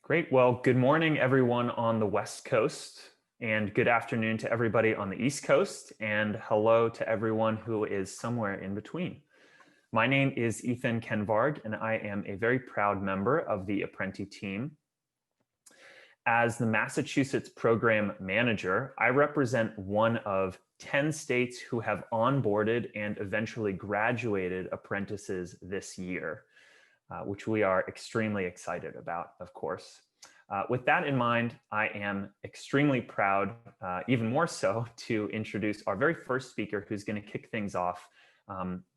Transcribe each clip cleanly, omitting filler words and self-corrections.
Great. Well, good morning, everyone on the West Coast, and good afternoon to everybody on the East Coast, and hello to everyone who is somewhere in between. My name is Ethan Kenvard, and I am a very proud member of the Apprenti team. As the Massachusetts program manager, I represent one of 10 states who have onboarded and eventually graduated apprentices this year, which we are extremely excited about, of course. With that in mind, I am extremely proud, even more so, to introduce our very first speaker who's going to kick things off.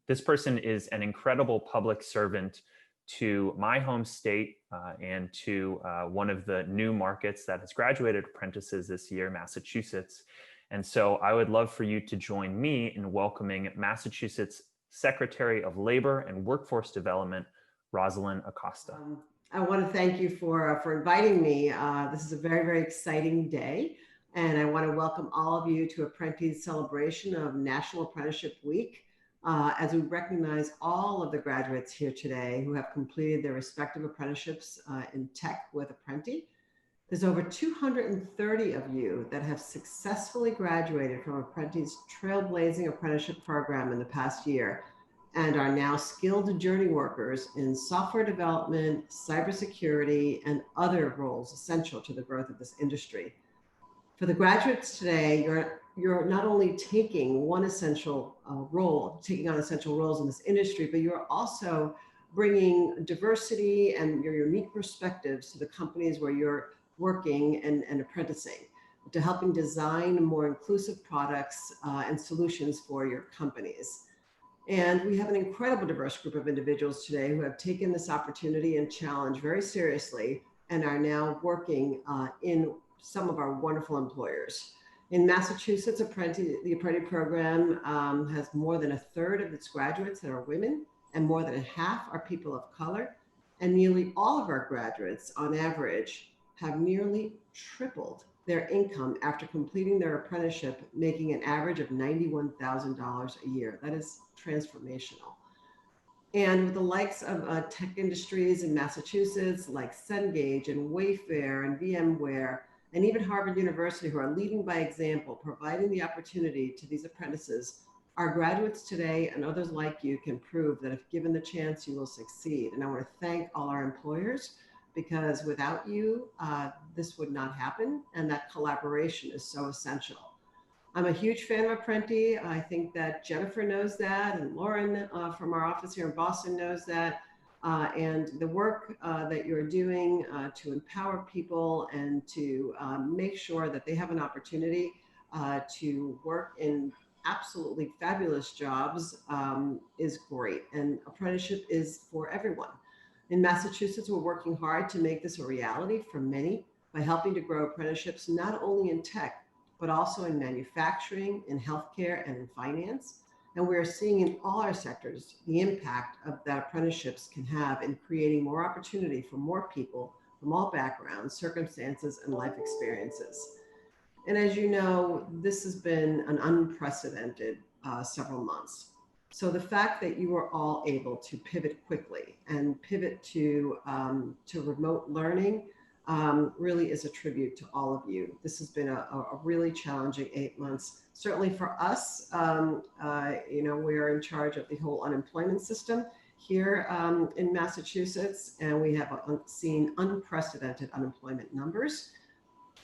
This person is an incredible public servant to my home state and to one of the new markets that has graduated apprentices this year, Massachusetts. And so I would love for you to join me in welcoming Massachusetts Secretary of Labor and Workforce Development, Rosalind Acosta. I want to thank you for inviting me. This is a very, very exciting day, and I want to welcome all of you to Apprenti's celebration of National Apprenticeship Week as we recognize all of the graduates here today who have completed their respective apprenticeships in tech with Apprenti. There's over 230 of you that have successfully graduated from Apprenti's trailblazing apprenticeship program in the past year, and are now skilled journey workers in software development, cybersecurity, and other roles essential to the growth of this industry. For the graduates today, you're not only taking one essential role, taking on essential roles in this industry, but you're also bringing diversity and your unique perspectives to the companies where you're working and apprenticing, to helping design more inclusive products and solutions for your companies. And we have an incredible diverse group of individuals today who have taken this opportunity and challenge very seriously and are now working in some of our wonderful employers. In Massachusetts, the Apprenti program has more than a third of its graduates that are women, and more than a half are people of color. And nearly all of our graduates, on average, have nearly tripled their income after completing their apprenticeship, making an average of $91,000 a year. That is transformational. And with the likes of tech industries in Massachusetts, like Cengage and Wayfair and VMware, and even Harvard University, who are leading by example, providing the opportunity to these apprentices, our graduates today and others like you can prove that if given the chance, you will succeed. And I want to thank all our employers, because without you, this would not happen, and that collaboration is so essential. I'm a huge fan of Apprenti. I think that Jennifer knows that, and Lauren from our office here in Boston knows that. And the work that you're doing to empower people and to make sure that they have an opportunity to work in absolutely fabulous jobs is great. And apprenticeship is for everyone. In Massachusetts, we're working hard to make this a reality for many by helping to grow apprenticeships not only in tech, but also in manufacturing, in healthcare, and in finance. And we're seeing in all our sectors the impact of that apprenticeships can have in creating more opportunity for more people from all backgrounds, circumstances, and life experiences. And as you know, this has been an unprecedented several months. So the fact that you were all able to pivot quickly and pivot to remote learning really is a tribute to all of you. This has been a really challenging 8 months. Certainly for us, we are in charge of the whole unemployment system here in Massachusetts, and we have seen unprecedented unemployment numbers.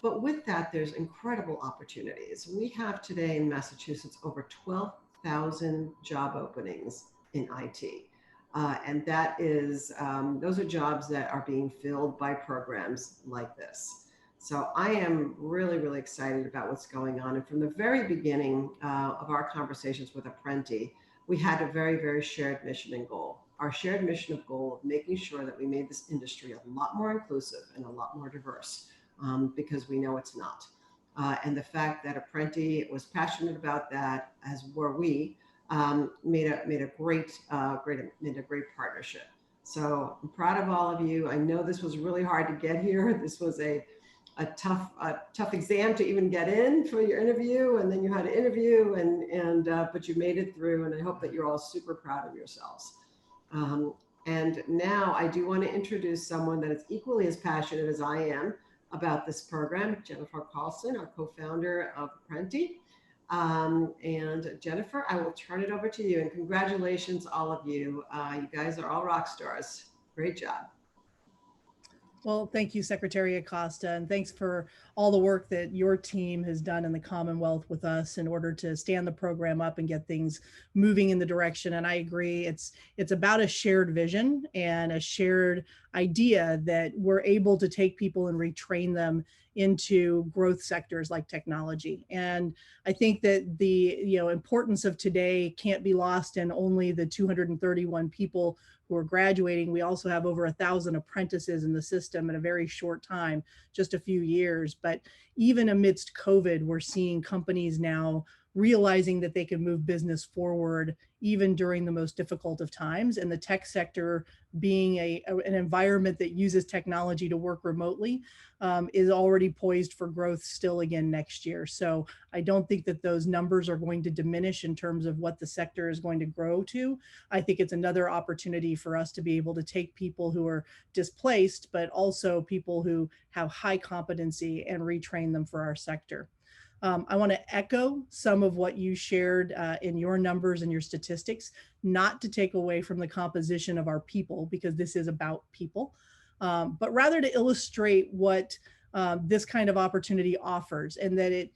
But with that, there's incredible opportunities. We have today in Massachusetts over 12,000 job openings in IT. And that is, those are jobs that are being filled by programs like this. So I am really, really excited about what's going on. And from the very beginning of our conversations with Apprenti, we had a very, very shared mission and goal. Our shared mission of goal of making sure that we made this industry a lot more inclusive and a lot more diverse, because we know it's not. And the fact that Apprenti was passionate about that, as were we, made a great partnership. So I'm proud of all of you. I know this was really hard to get here. This was a tough exam to even get in for your interview, and then you had to interview, but you made it through. And I hope that you're all super proud of yourselves. And now I do want to introduce someone that is equally as passionate as I am about this program, Jennifer Paulson, our co-founder of Apprenti. And Jennifer, I will turn it over to you. And congratulations, all of you. You guys are all rock stars. Great job. Well, thank you, Secretary Acosta, and thanks for all the work that your team has done in the Commonwealth with us in order to stand the program up and get things moving in the direction. And I agree, it's about a shared vision and a shared idea that we're able to take people and retrain them into growth sectors like technology. And I think that the importance of today can't be lost in only the 231 people who are graduating. We also have over 1,000 apprentices in the system in a very short time, just a few years. But even amidst COVID, we're seeing companies now realizing that they can move business forward even during the most difficult of times. And the tech sector, being an environment that uses technology to work remotely, is already poised for growth still again next year. So I don't think that those numbers are going to diminish in terms of what the sector is going to grow to. I think it's another opportunity for us to be able to take people who are displaced, but also people who have high competency and retrain them for our sector. I want to echo some of what you shared in your numbers and your statistics, not to take away from the composition of our people, because this is about people, but rather to illustrate what this kind of opportunity offers, and that it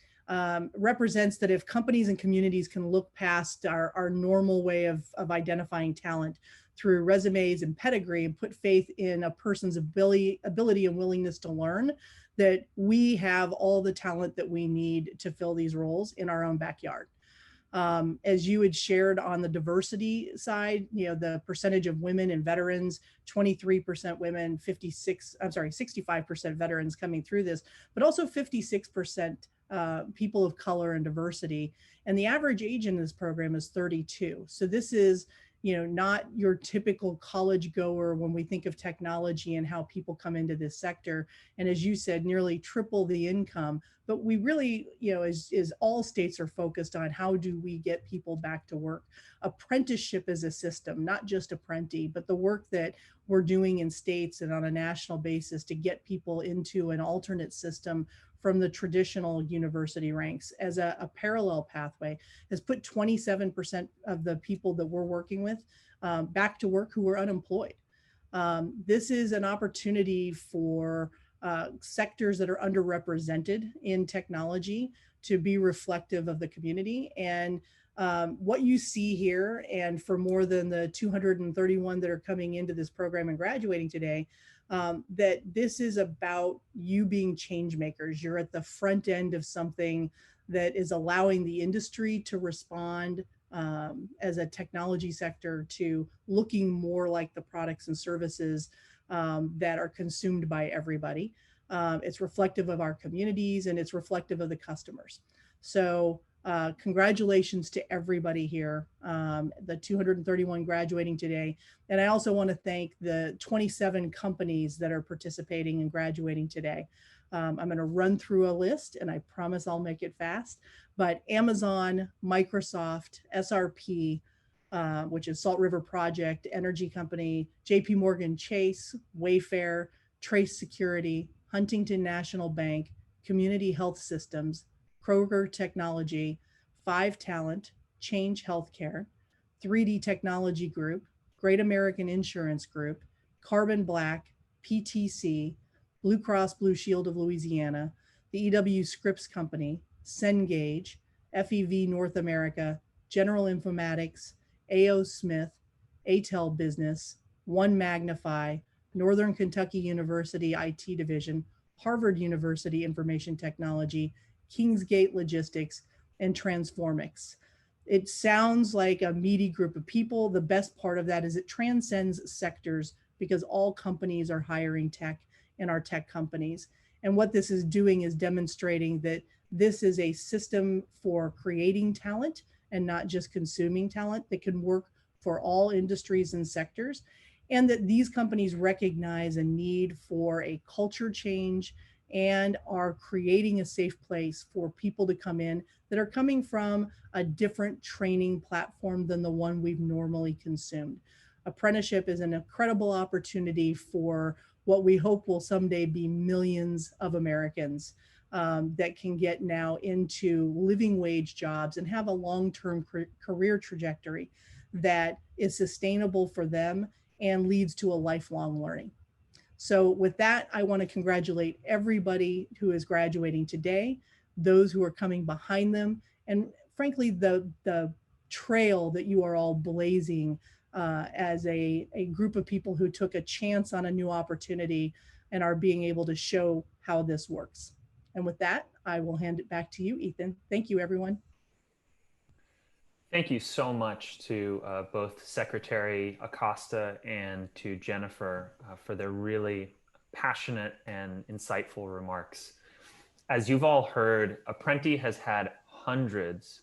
represents that if companies and communities can look past our normal way of identifying talent through resumes and pedigree and put faith in a person's ability and willingness to learn, that we have all the talent that we need to fill these roles in our own backyard. As you had shared on the diversity side, the percentage of women and veterans, 23% women, 65% veterans coming through this, but also 56% people of color and diversity. And the average age in this program is 32. So this is, not your typical college goer when we think of technology and how people come into this sector. And as you said, nearly triple the income. But we really, as all states are focused on, how do we get people back to work? Apprenticeship is a system, not just Apprenti, but the work that we're doing in states and on a national basis to get people into an alternate system from the traditional university ranks as a parallel pathway has put 27% of the people that we're working with back to work who were unemployed. This is an opportunity for sectors that are underrepresented in technology to be reflective of the community. And what you see here, and for more than the 231 that are coming into this program and graduating today, that this is about you being change makers. You're at the front end of something that is allowing the industry to respond as a technology sector to looking more like the products and services that are consumed by everybody. It's reflective of our communities, and it's reflective of the customers. So congratulations to everybody here, the 231 graduating today. And I also want to thank the 27 companies that are participating and graduating today. I'm going to run through a list, and I promise I'll make it fast. But Amazon, Microsoft, SRP, which is Salt River Project, Energy Company, JP Morgan Chase, Wayfair, Trace Security, Huntington National Bank, Community Health Systems, Kroger Technology, 5 Talent, Change Healthcare, 3D Technology Group, Great American Insurance Group, Carbon Black, PTC, Blue Cross Blue Shield of Louisiana, the EW Scripps Company, Cengage, FEV North America, General Informatics, AO Smith, ATEL Business, One Magnify, Northern Kentucky University IT Division, Harvard University Information Technology, Kingsgate Logistics, and Transformix. It sounds like a meaty group of people. The best part of that is it transcends sectors, because all companies are hiring tech and are tech companies. And what this is doing is demonstrating that this is a system for creating talent and not just consuming talent that can work for all industries and sectors. And that these companies recognize a need for a culture change and are creating a safe place for people to come in that are coming from a different training platform than the one we've normally consumed. apprenticeship is an incredible opportunity for what we hope will someday be millions of Americans that can get now into living wage jobs and have a long-term career trajectory that is sustainable for them and leads to a lifelong learning. So with that, I want to congratulate everybody who is graduating today, those who are coming behind them, and frankly, the trail that you are all blazing as a group of people who took a chance on a new opportunity and are being able to show how this works. And with that, I will hand it back to you, Ethan. Thank you, everyone. Thank you so much to both Secretary Acosta and to Jennifer for their really passionate and insightful remarks. As you've all heard, Apprenti has had hundreds,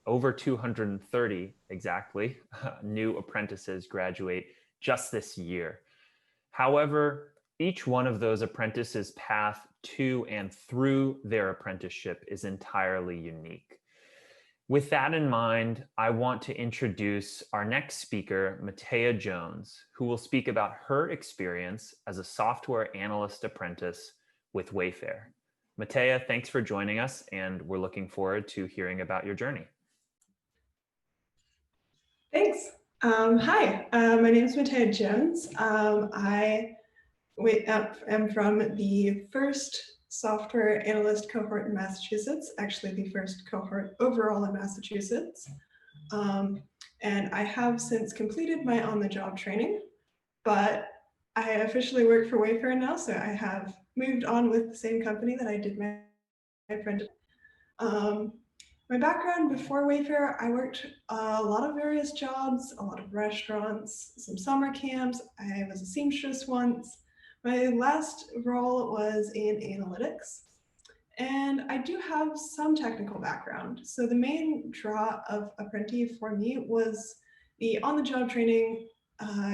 over 230 exactly, new apprentices graduate just this year. However, each one of those apprentices' path to and through their apprenticeship is entirely unique. With that in mind, I want to introduce our next speaker, Matea Jones, who will speak about her experience as a software analyst apprentice with Wayfair. Matea, thanks for joining us, and we're looking forward to hearing about your journey. Thanks. Hi, my name is Matea Jones. I am from the first software analyst cohort in Massachusetts, actually the first cohort overall in Massachusetts. And I have since completed my on-the-job training, but I officially work for Wayfair now, so I have moved on with the same company that I did my apprenticeship. My background before Wayfair, I worked a lot of various jobs, a lot of restaurants, some summer camps. I was a seamstress once. My last role was in analytics, and I do have some technical background. So the main draw of Apprenti for me was the on-the-job training,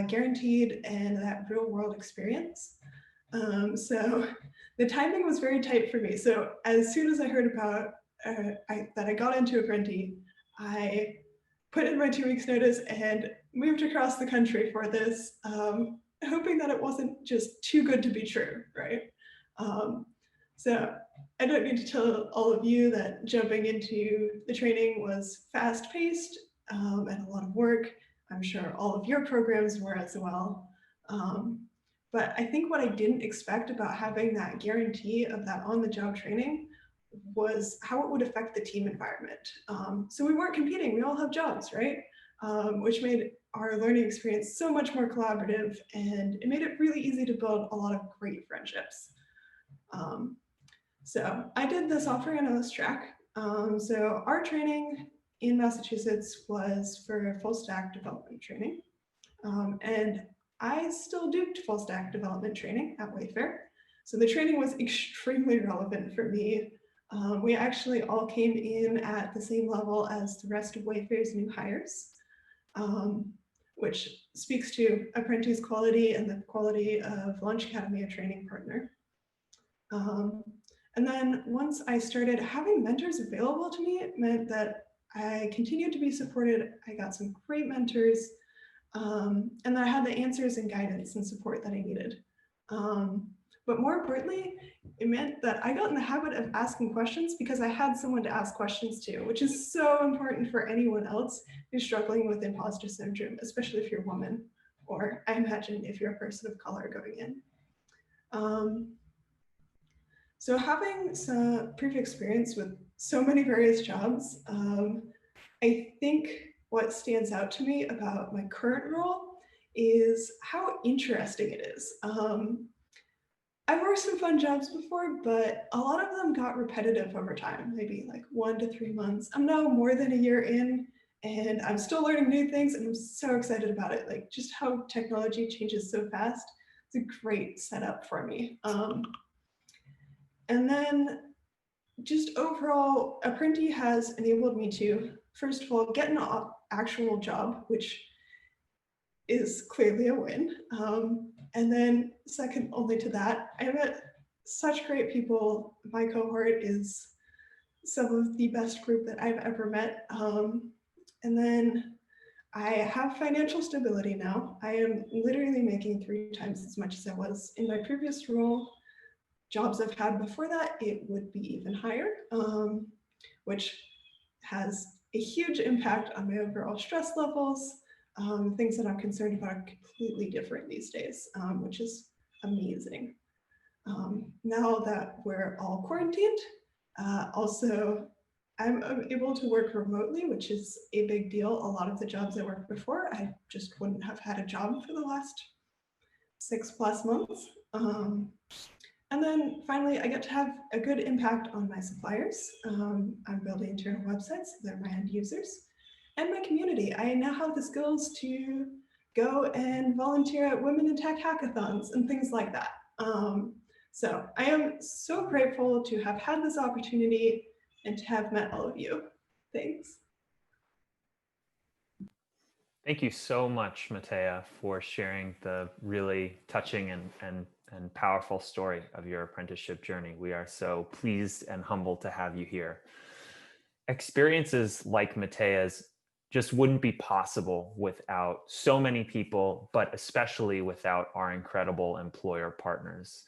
guaranteed, and that real-world experience. So the timing was very tight for me. So as soon as I heard about that I got into Apprenti, I put in my 2 weeks notice and moved across the country for this, hoping that it wasn't just too good to be true, right? So I don't need to tell all of you that jumping into the training was fast-paced and a lot of work. I'm sure all of your programs were as well. But I think what I didn't expect about having that guarantee of that on-the-job training was how it would affect the team environment. So we weren't competing, we all have jobs, right? Which made our learning experience so much more collaborative, and it made it really easy to build a lot of great friendships. So I did the software analyst track. So our training in Massachusetts was for full stack development training. And I still do full stack development training at Wayfair. So the training was extremely relevant for me. We actually all came in at the same level as the rest of Wayfair's new hires, which speaks to Apprentice quality and the quality of Launch Academy, a training partner. And then once I started having mentors available to me, it meant that I continued to be supported. I got some great mentors, and then I had the answers and guidance and support that I needed. But more importantly, it meant that I got in the habit of asking questions because I had someone to ask questions to, which is so important for anyone else who's struggling with imposter syndrome, especially if you're a woman, or I imagine if you're a person of color going in. So having some previous experience with so many various jobs, I think what stands out to me about my current role is how interesting it is. I've worked some fun jobs before, but a lot of them got repetitive over time, maybe like 1 to 3 months. I'm now more than a year in, and I'm still learning new things, and I'm so excited about it. Like just how technology changes so fast. It's a great setup for me. And then just overall, Apprenti has enabled me to, first of all, get an actual job, which is clearly a win. And then second only to that, I met such great people. My cohort is some of the best group that I've ever met. And then I have financial stability now. I am literally making 3 times as much as I was in my previous role. Jobs I've had before that, it would be even higher, which has a huge impact on my overall stress levels. Things that I'm concerned about are completely different these days, which is amazing. Now that we're all quarantined, also I'm able to work remotely, which is a big deal. A lot of the jobs I worked before, I just wouldn't have had a job for the last 6+ months. And then finally, I get to have a good impact on my suppliers. I'm building internal websites, they're my end users, and my community. I now have the skills to go and volunteer at Women in Tech hackathons and things like that. So I am so grateful to have had this opportunity and to have met all of you. Thanks. Thank you so much, Matea, for sharing the really touching and powerful story of your apprenticeship journey. We are so pleased and humbled to have you here. Experiences like Matea's just wouldn't be possible without so many people, but especially without our incredible employer partners.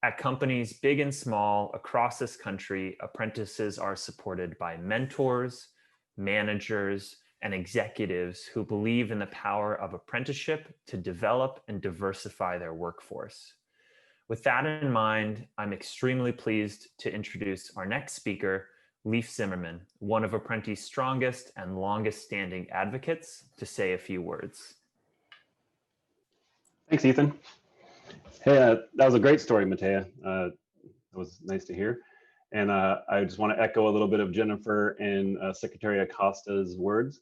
At companies big and small across this country, apprentices are supported by mentors, managers, and executives who believe in the power of apprenticeship to develop and diversify their workforce. With that in mind, I'm extremely pleased to introduce our next speaker, Leif Zimmerman, one of Apprentice's strongest and longest standing advocates, to say a few words. Thanks, Ethan. Hey, that was a great story, Matea. It was nice to hear. And I just want to echo a little bit of Jennifer and Secretary Acosta's words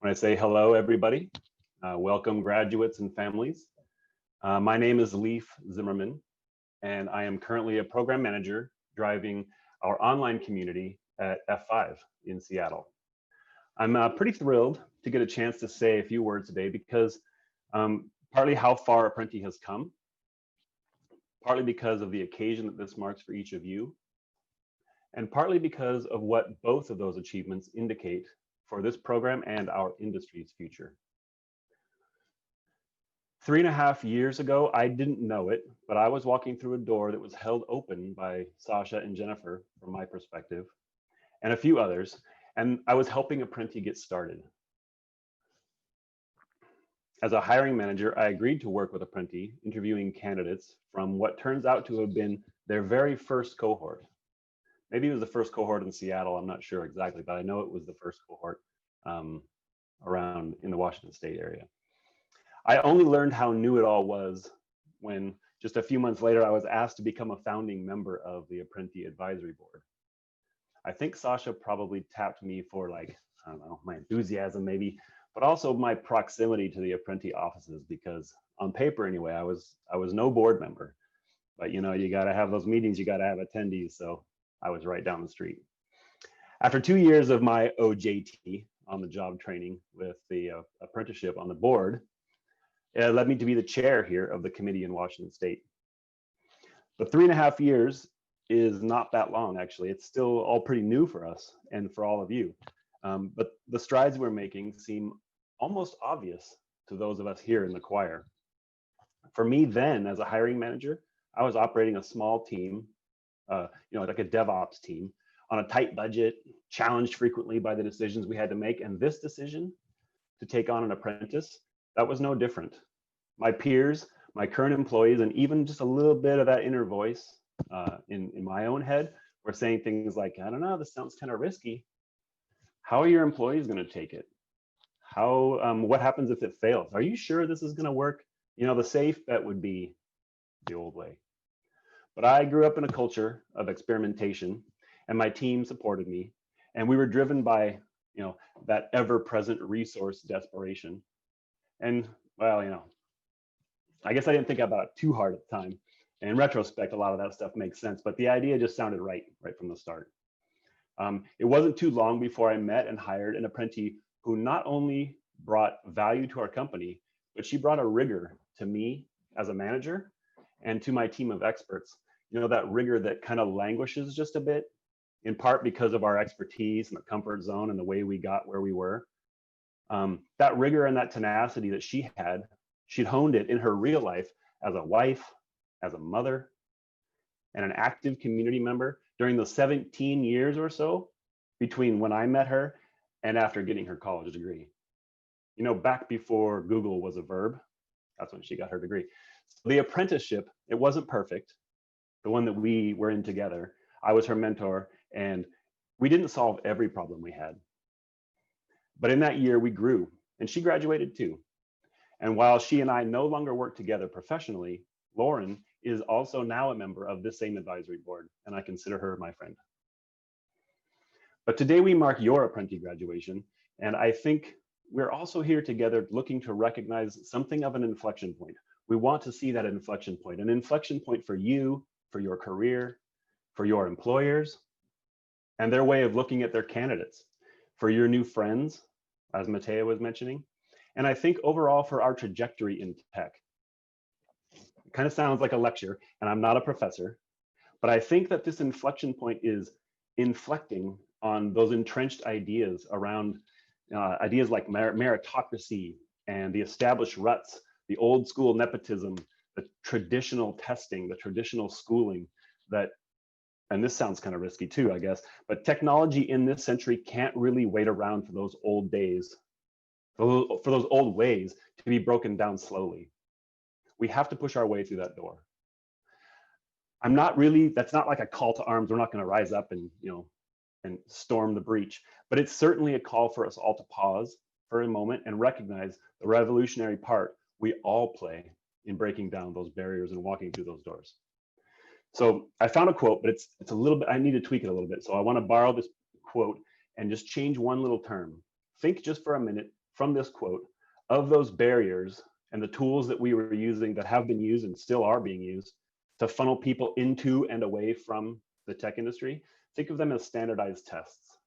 when I say hello, everybody. Welcome, graduates and families. My name is Leif Zimmerman, and I am currently a program manager driving our online community at F5 in Seattle. I'm pretty thrilled to get a chance to say a few words today because partly how far Apprenti has come, partly because of the occasion that this marks for each of you, and partly because of what both of those achievements indicate for this program and our industry's future. 3.5 years ago, I didn't know it, but I was walking through a door that was held open by Sasha and Jennifer, from my perspective, and a few others, and I was helping Apprenti get started. As a hiring manager, I agreed to work with Apprenti, interviewing candidates from what turns out to have been their very first cohort. Maybe it was the first cohort in Seattle, I'm not sure exactly, but I know it was the first cohort around in the Washington State area. I only learned how new it all was when just a few months later, I was asked to become a founding member of the Apprenti Advisory Board. I think Sasha probably tapped me for, like, I don't know, my enthusiasm maybe, but also my proximity to the Apprenti offices, because on paper anyway, I was no board member, but you know, you got to have those meetings, you got to have attendees, so I was right down the street. After 2 years of my OJT, on the job training with the apprenticeship on the board, it led me to be the chair here of the committee in Washington State. But 3.5 years is not that long, actually. It's still all pretty new for us and for all of you. But the strides we're making seem almost obvious to those of us here in the choir. For me then, as a hiring manager, I was operating a small team, like a DevOps team, on a tight budget, challenged frequently by the decisions we had to make. And this decision to take on an apprentice, that was no different. My peers, my current employees, and even just a little bit of that inner voice in my own head were saying things like, I don't know, this sounds kind of risky. How are your employees going to take it? What happens if it fails? Are you sure this is going to work? You know, the safe bet would be the old way. But I grew up in a culture of experimentation, and my team supported me, and we were driven by, that ever-present resource desperation. And well, I guess I didn't think about it too hard at the time. In retrospect, a lot of that stuff makes sense, but the idea just sounded right from the start. It wasn't too long before I met and hired an apprentice who not only brought value to our company, but she brought a rigor to me as a manager and to my team of experts. That rigor that kind of languishes just a bit, in part because of our expertise and the comfort zone and the way we got where we were. That rigor and that tenacity that she had, she'd honed it in her real life as a wife, as a mother, and an active community member during the 17 years or so between when I met her and after getting her college degree. You know, back before Google was a verb, that's when she got her degree. So the apprenticeship, it wasn't perfect. The one that we were in together, I was her mentor, and we didn't solve every problem we had. But in that year, we grew, and she graduated too. And while she and I no longer work together professionally, Lauren is also now a member of this same advisory board, and I consider her my friend. But today we mark your Apprenti graduation, and I think we're also here together looking to recognize something of an inflection point. We want to see that inflection point, an inflection point for you, for your career, for your employers, and their way of looking at their candidates, for your new friends, as Matea was mentioning, and I think overall for our trajectory in tech. It kind of sounds like a lecture, and I'm not a professor, but I think that this inflection point is inflecting on those entrenched ideas around ideas like meritocracy and the established ruts, the old school nepotism, the traditional testing, the traditional schooling that, and this sounds kind of risky too, I guess, but technology in this century can't really wait around for those old days, for those old ways to be broken down slowly. We have to push our way through that door. That's not like a call to arms. We're not going to rise up and, and storm the breach, but it's certainly a call for us all to pause for a moment and recognize the revolutionary part we all play in breaking down those barriers and walking through those doors. So I found a quote, but it's a little bit, I need to tweak it a little bit. So I want to borrow this quote and just change one little term. Think just for a minute from this quote of those barriers and the tools that we were using that have been used and still are being used to funnel people into and away from the tech industry. Think of them as standardized tests.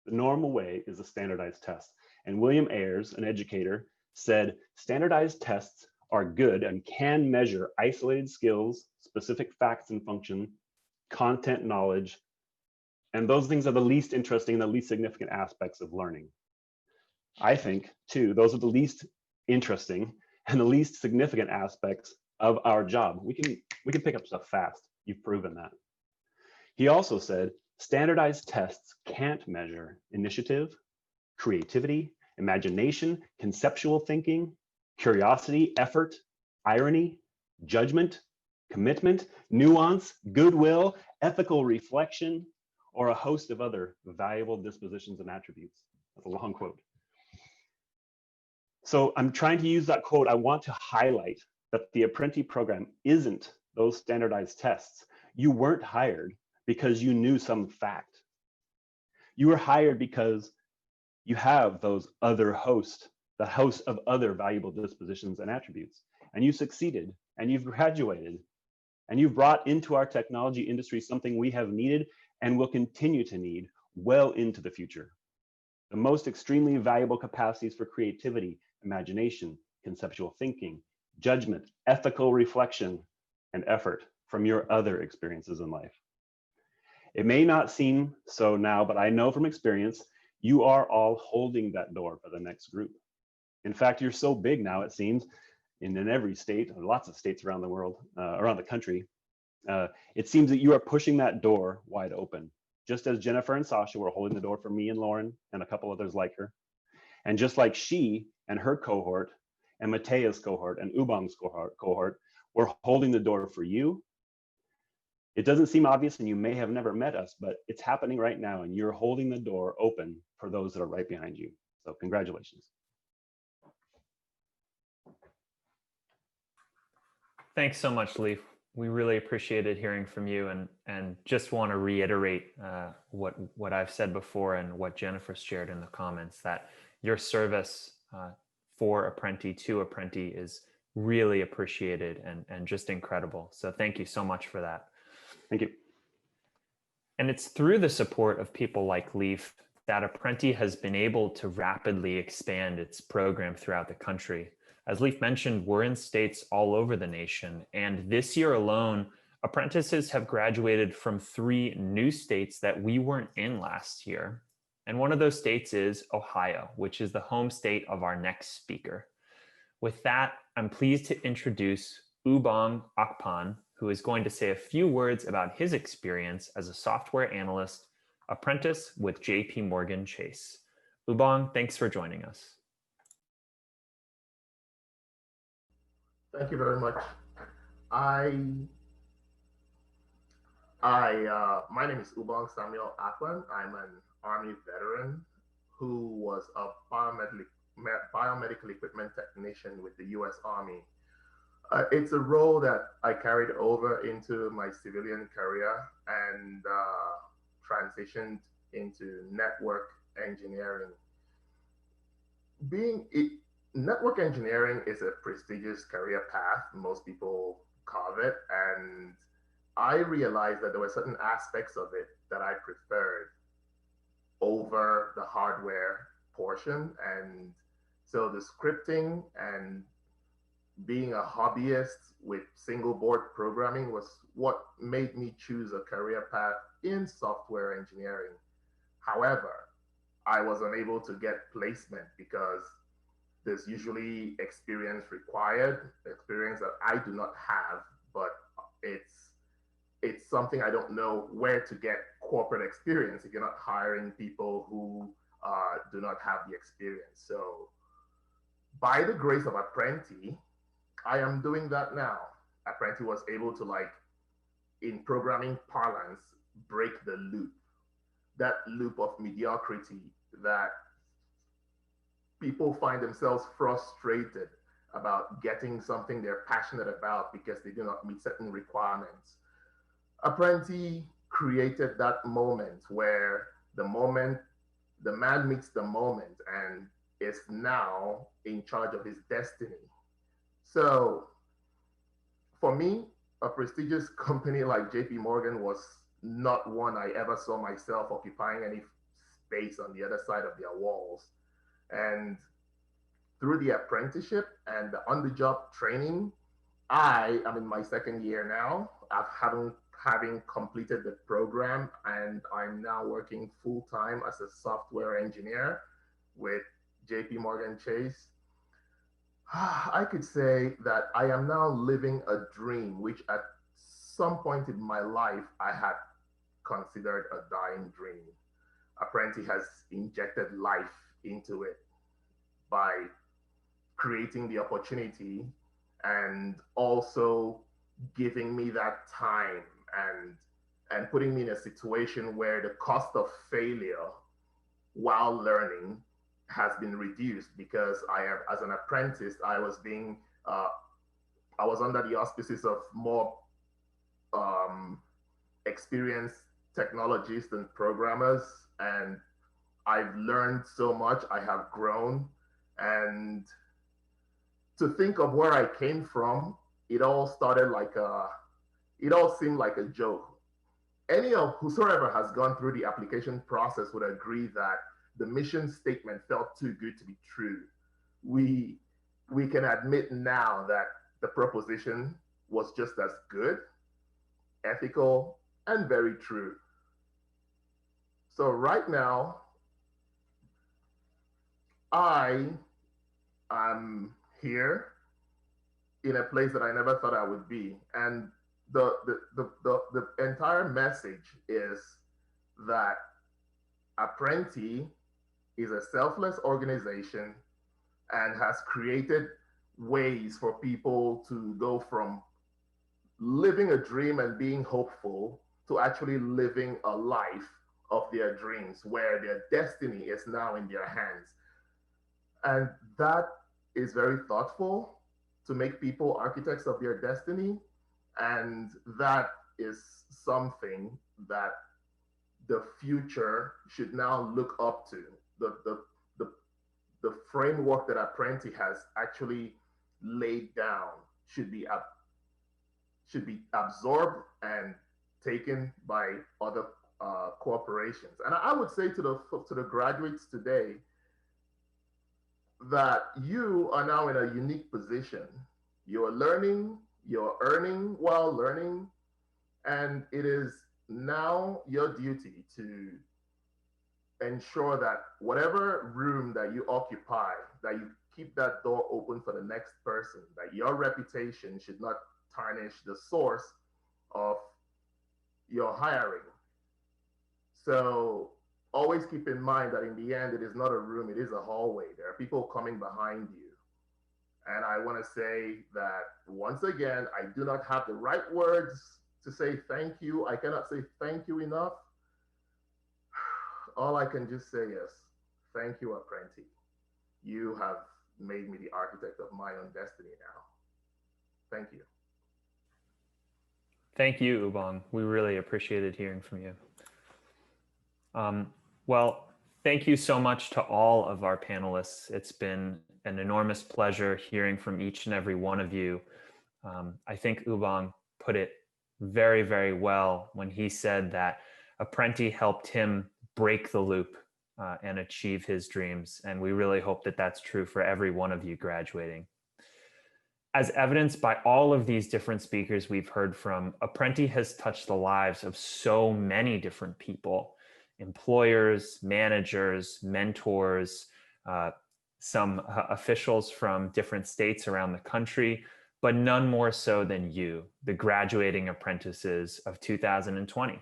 The normal way is a standardized test. And William Ayers, an educator, said standardized tests are good and can measure isolated skills, specific facts and function, content knowledge, and those things are the least interesting and the least significant aspects of learning. I think, too, those are the least interesting and the least significant aspects of our job. We can pick up stuff fast. You've proven that. He also said, standardized tests can't measure initiative, creativity, imagination, conceptual thinking, curiosity, effort, irony, judgment, commitment, nuance, goodwill, ethical reflection, or a host of other valuable dispositions and attributes. That's a long quote. So I'm trying to use that quote. I want to highlight that the Apprenti program isn't those standardized tests. You weren't hired because you knew some fact. You were hired because you have those other hosts, the host of other valuable dispositions and attributes, and you succeeded, and you've graduated, and you've brought into our technology industry something we have needed and will continue to need well into the future. The most extremely valuable capacities for creativity, imagination, conceptual thinking, judgment, ethical reflection, and effort from your other experiences in life. It may not seem so now, but I know from experience, you are all holding that door for the next group. In fact, you're so big now, it seems, in every state, or lots of states around the world, around the country, it seems that you are pushing that door wide open. Just as Jennifer and Sasha were holding the door for me and Lauren and a couple others like her. And just like she and her cohort and Matea's cohort and Ubang's cohort were holding the door for you. It doesn't seem obvious and you may have never met us, but it's happening right now and you're holding the door open for those that are right behind you. So congratulations. Thanks so much, Leif. We really appreciated hearing from you and just want to reiterate what I've said before and what Jennifer shared in the comments, that your service for Apprenti to Apprenti is really appreciated and just incredible. So thank you so much for that. Thank you. And it's through the support of people like Leif that Apprenti has been able to rapidly expand its program throughout the country. As Leif mentioned, we're in states all over the nation. And this year alone, apprentices have graduated from 3 new states that we weren't in last year. And one of those states is Ohio, which is the home state of our next speaker. With that, I'm pleased to introduce Ubong Akpan, who is going to say a few words about his experience as a software analyst apprentice with JP Morgan Chase. Ubong, thanks for joining us. Thank you very much. My name is Ubong Samuel Akpan. I'm an Army veteran who was a biomedical equipment technician with the U.S. Army. It's a role that I carried over into my civilian career and transitioned into network engineering. Network engineering is a prestigious career path. Most people carve it, and I realized that there were certain aspects of it that I preferred over the hardware portion. And so the scripting and being a hobbyist with single board programming was what made me choose a career path in software engineering. However, I was unable to get placement because there's usually experience required, experience that I do not have, but it's something I don't know where to get corporate experience if you're not hiring people who do not have the experience. So by the grace of Apprenti, I am doing that now. Apprenti was able to, like, in programming parlance, break the loop, that loop of mediocrity that people find themselves frustrated about getting something they're passionate about because they do not meet certain requirements. Apprenti created that moment where the man meets the moment and is now in charge of his destiny. So for me, a prestigious company like JP Morgan was not one I ever saw myself occupying any space on the other side of their walls. And through the apprenticeship and the on-the-job training, I am in my second year now. Having completed the program, and I'm now working full-time as a software engineer with JP Morgan Chase. I could say that I am now living a dream, which at some point in my life, I had considered a dying dream. Apprenti has injected life into it by creating the opportunity and also giving me that time and putting me in a situation where the cost of failure while learning has been reduced, because as an apprentice, I was under the auspices of more experienced technologists and programmers, and I've learned so much. I have grown, and to think of where I came from, it all seemed like a joke. Whosoever has gone through the application process would agree that the mission statement felt too good to be true. We can admit now that the proposition was just as good, ethical, and very true. So right now, I am here in a place that I never thought I would be. And the entire message is that Apprenti is a selfless organization and has created ways for people to go from living a dream and being hopeful to actually living a life of their dreams, where their destiny is now in their hands. And that is very thoughtful, to make people architects of their destiny. And that is something that the future should now look up to. The framework that Apprenti has actually laid down should be absorbed and taken by other corporations. And I would say to the graduates today that you are now in a unique position. You're learning, you're earning while learning, and it is now your duty to ensure that whatever room that you occupy, that you keep that door open for the next person, that your reputation should not tarnish the source of your hiring. So always keep in mind that in the end, it is not a room, it is a hallway. There are people coming behind you. And I want to say that once again, I do not have the right words to say thank you. I cannot say thank you enough. All I can just say is thank you, Apprenti. You have made me the architect of my own destiny now. Thank you. Thank you, Ubong. We really appreciated hearing from you. Well, thank you so much to all of our panelists. It's been an enormous pleasure hearing from each and every one of you. I think Ubong put it very, very well when he said that Apprenti helped him break the loop and achieve his dreams. And we really hope that that's true for every one of you graduating. As evidenced by all of these different speakers we've heard from, Apprenti has touched the lives of so many different people: employers, managers, mentors, some officials from different states around the country, but none more so than you, the graduating apprentices of 2020.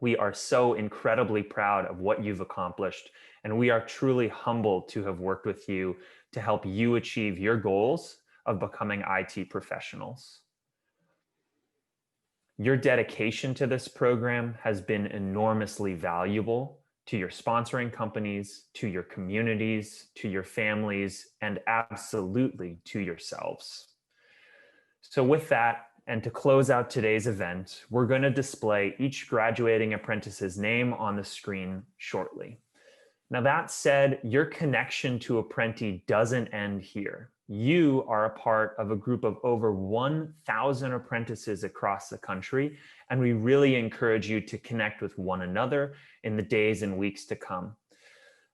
We are so incredibly proud of what you've accomplished, and we are truly humbled to have worked with you to help you achieve your goals of becoming IT professionals. Your dedication to this program has been enormously valuable to your sponsoring companies, to your communities, to your families, and absolutely to yourselves. So with that, and to close out today's event, we're going to display each graduating apprentice's name on the screen shortly. Now, that said, your connection to Apprenti doesn't end here. You are a part of a group of over 1,000 apprentices across the country, and we really encourage you to connect with one another in the days and weeks to come.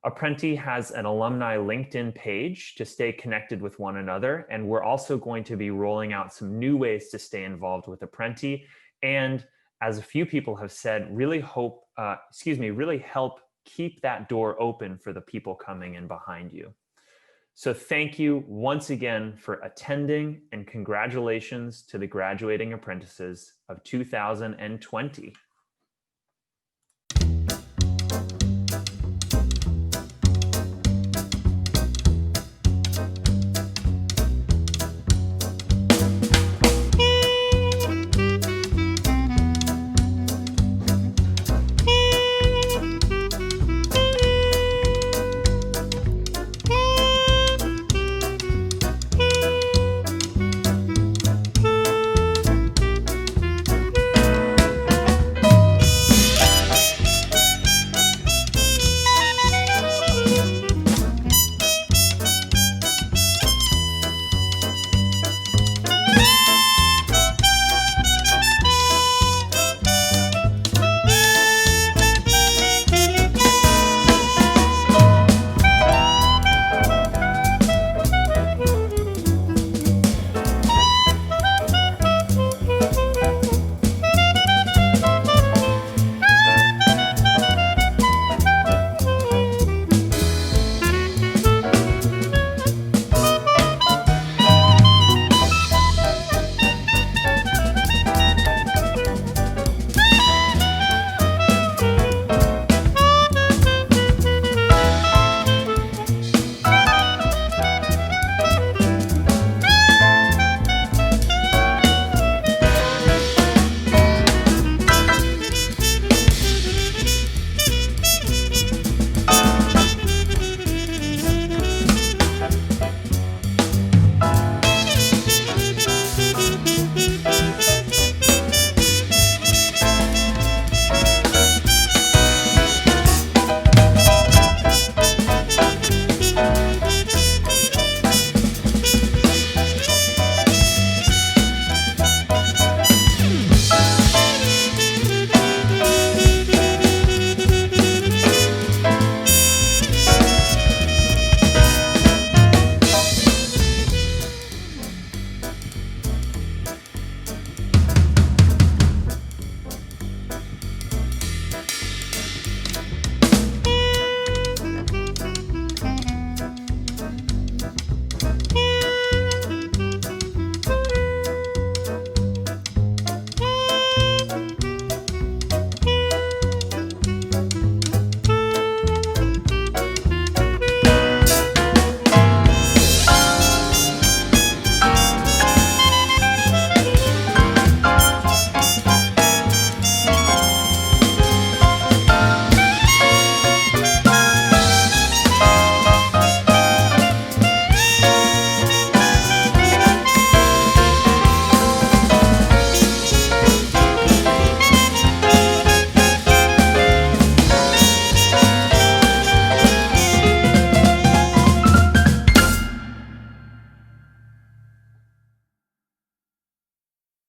Apprenti has an alumni LinkedIn page to stay connected with one another, and we're also going to be rolling out some new ways to stay involved with Apprenti, and as a few people have said, really help keep that door open for the people coming in behind you. So thank you once again for attending, and congratulations to the graduating apprentices of 2020.